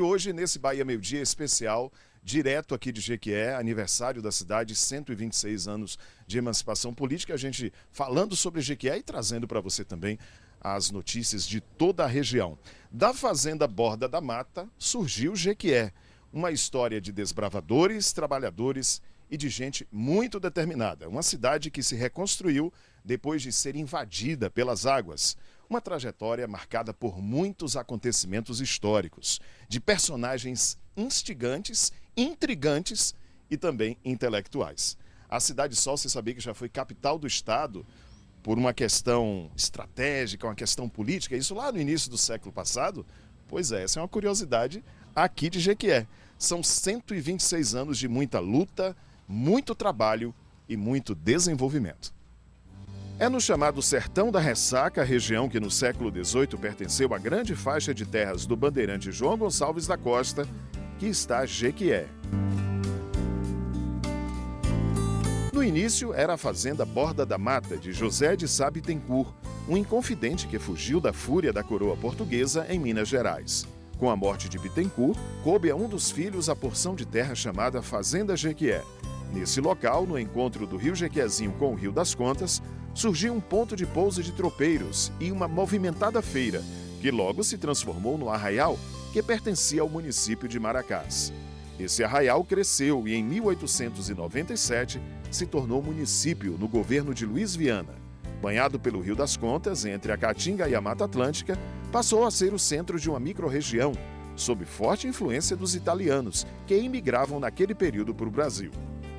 Hoje, nesse Bahia Meio Dia especial, direto aqui de Jequié, aniversário da cidade, 126 anos de emancipação política, a gente falando sobre Jequié e trazendo para você também as notícias de toda a região. Da Fazenda Borda da Mata surgiu Jequié, uma história de desbravadores, trabalhadores e de gente muito determinada. Uma cidade que se reconstruiu depois de ser invadida pelas águas. Uma trajetória marcada por muitos acontecimentos históricos, de personagens instigantes, intrigantes e também intelectuais. A Cidade Sol, você sabia que já foi capital do estado por uma questão estratégica, uma questão política, isso lá no início do século passado? Pois é, essa é uma curiosidade aqui de Jequié. São 126 anos de muita luta, muito trabalho e muito desenvolvimento. É no chamado Sertão da Ressaca, região que no século XVIII pertenceu à grande faixa de terras do bandeirante João Gonçalves da Costa, que está Jequié. No início era a Fazenda Borda da Mata, de José de Sá Bittencourt, um inconfidente que fugiu da fúria da coroa portuguesa em Minas Gerais. Com a morte de Bittencourt, coube a um dos filhos a porção de terra chamada Fazenda Jequié. Nesse local, no encontro do Rio Jequiézinho com o Rio das Contas, surgiu um ponto de pouso de tropeiros e uma movimentada feira, que logo se transformou no arraial que pertencia ao município de Maracás. Esse arraial cresceu e em 1897 se tornou município no governo de Luiz Viana. Banhado pelo Rio das Contas, entre a Caatinga e a Mata Atlântica, passou a ser o centro de uma microrregião, sob forte influência dos italianos, que imigravam naquele período para o Brasil.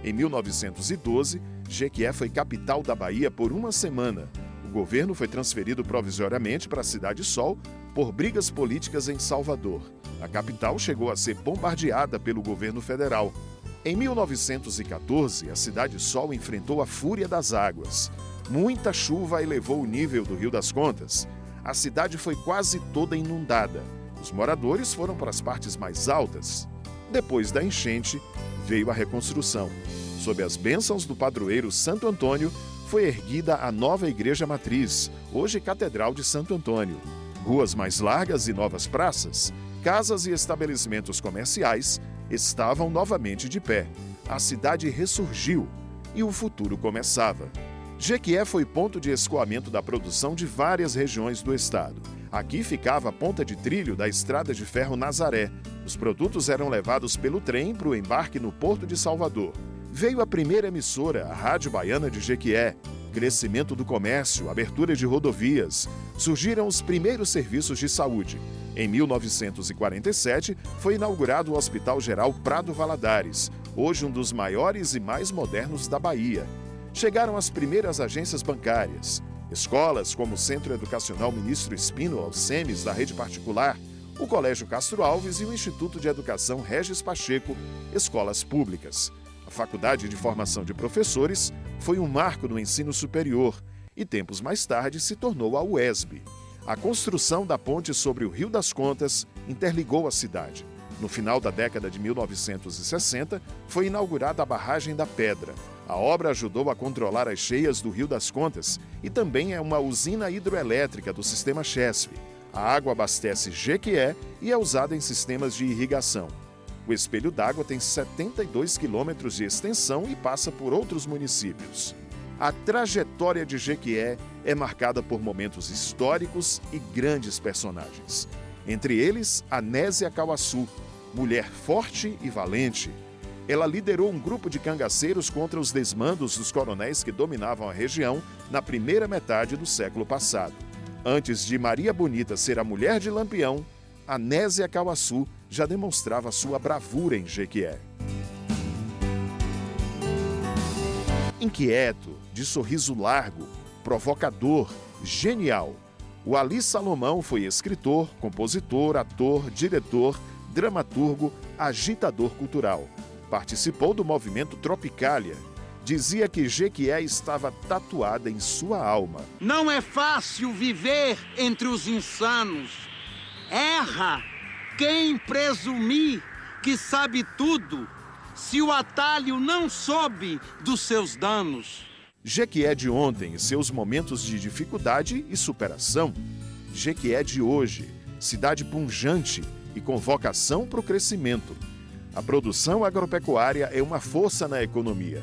Em 1912, Jequié foi capital da Bahia por uma semana. O governo foi transferido provisoriamente para a Cidade Sol por brigas políticas em Salvador. A capital chegou a ser bombardeada pelo governo federal. Em 1914, a Cidade Sol enfrentou a fúria das águas. Muita chuva elevou o nível do Rio das Contas. A cidade foi quase toda inundada. Os moradores foram para as partes mais altas. Depois da enchente, veio a reconstrução. Sob as bênçãos do padroeiro Santo Antônio, foi erguida a nova igreja matriz, hoje Catedral de Santo Antônio. Ruas mais largas e novas praças, casas e estabelecimentos comerciais estavam novamente de pé. A cidade ressurgiu e o futuro começava. Jequié foi ponto de escoamento da produção de várias regiões do estado. Aqui ficava a ponta de trilho da estrada de ferro Nazaré. Os produtos eram levados pelo trem para o embarque no Porto de Salvador. Veio a primeira emissora, a Rádio Baiana de Jequié. Crescimento do comércio, abertura de rodovias. Surgiram os primeiros serviços de saúde. Em 1947, foi inaugurado o Hospital Geral Prado Valadares, hoje um dos maiores e mais modernos da Bahia. Chegaram as primeiras agências bancárias. Escolas como o Centro Educacional Ministro Espínola, os SEMES da rede particular, o Colégio Castro Alves e o Instituto de Educação Regis Pacheco, escolas públicas. A Faculdade de Formação de Professores foi um marco no ensino superior e, tempos mais tarde, se tornou a UESB. A construção da ponte sobre o Rio das Contas interligou a cidade. No final da década de 1960, foi inaugurada a Barragem da Pedra. A obra ajudou a controlar as cheias do Rio das Contas e também é uma usina hidroelétrica do sistema Chesf. A água abastece Jequié e é usada em sistemas de irrigação. O espelho d'água tem 72 quilômetros de extensão e passa por outros municípios. A trajetória de Jequié é marcada por momentos históricos e grandes personagens. Entre eles, Anésia Cauaçu, mulher forte e valente. Ela liderou um grupo de cangaceiros contra os desmandos dos coronéis que dominavam a região na primeira metade do século passado. Antes de Maria Bonita ser a mulher de Lampião, Anésia Cauaçu já demonstrava sua bravura em Jequié. Inquieto, de sorriso largo, provocador, genial, o Ali Salomão foi escritor, compositor, ator, diretor, dramaturgo, agitador cultural. Participou do movimento Tropicália. Dizia que Jequié estava tatuada em sua alma. Não é fácil viver entre os insanos. Erra quem presumir que sabe tudo, se o atalho não soube dos seus danos. Jequié de ontem e seus momentos de dificuldade e superação. Jequié de hoje, cidade pujante, e com vocação para o crescimento. A produção agropecuária é uma força na economia.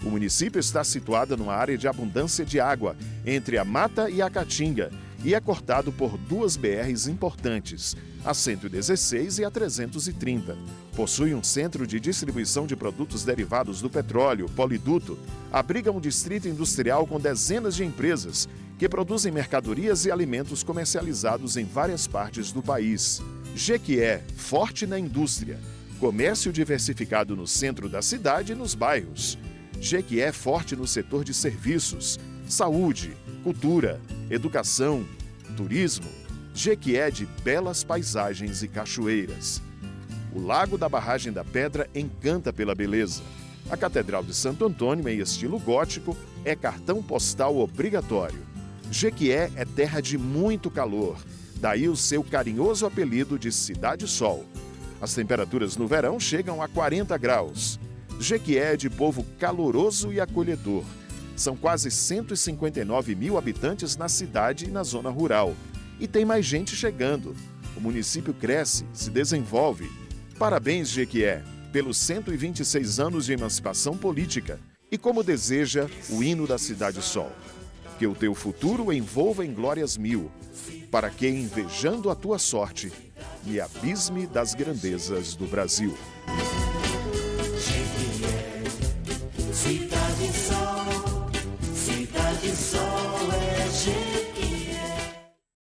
O município está situado numa área de abundância de água, entre a Mata e a Caatinga, e é cortado por duas BRs importantes, a 116 e a 330. Possui um centro de distribuição de produtos derivados do petróleo, Poliduto. Abriga um distrito industrial com dezenas de empresas que produzem mercadorias e alimentos comercializados em várias partes do país. Jequié, forte na indústria. Comércio diversificado no centro da cidade e nos bairros. Jequié forte no setor de serviços, saúde, cultura, educação, turismo. Jequié de belas paisagens e cachoeiras. O Lago da Barragem da Pedra encanta pela beleza. A Catedral de Santo Antônio, em estilo gótico, é cartão postal obrigatório. Jequié é terra de muito calor, daí o seu carinhoso apelido de Cidade Sol. As temperaturas no verão chegam a 40 graus. Jequié é de povo caloroso e acolhedor. São quase 159 mil habitantes na cidade e na zona rural. E tem mais gente chegando. O município cresce, se desenvolve. Parabéns, Jequié, pelos 126 anos de emancipação política e como deseja o hino da Cidade Sol. Que o teu futuro envolva em glórias mil, para que, invejando a tua sorte, me abisme das grandezas do Brasil.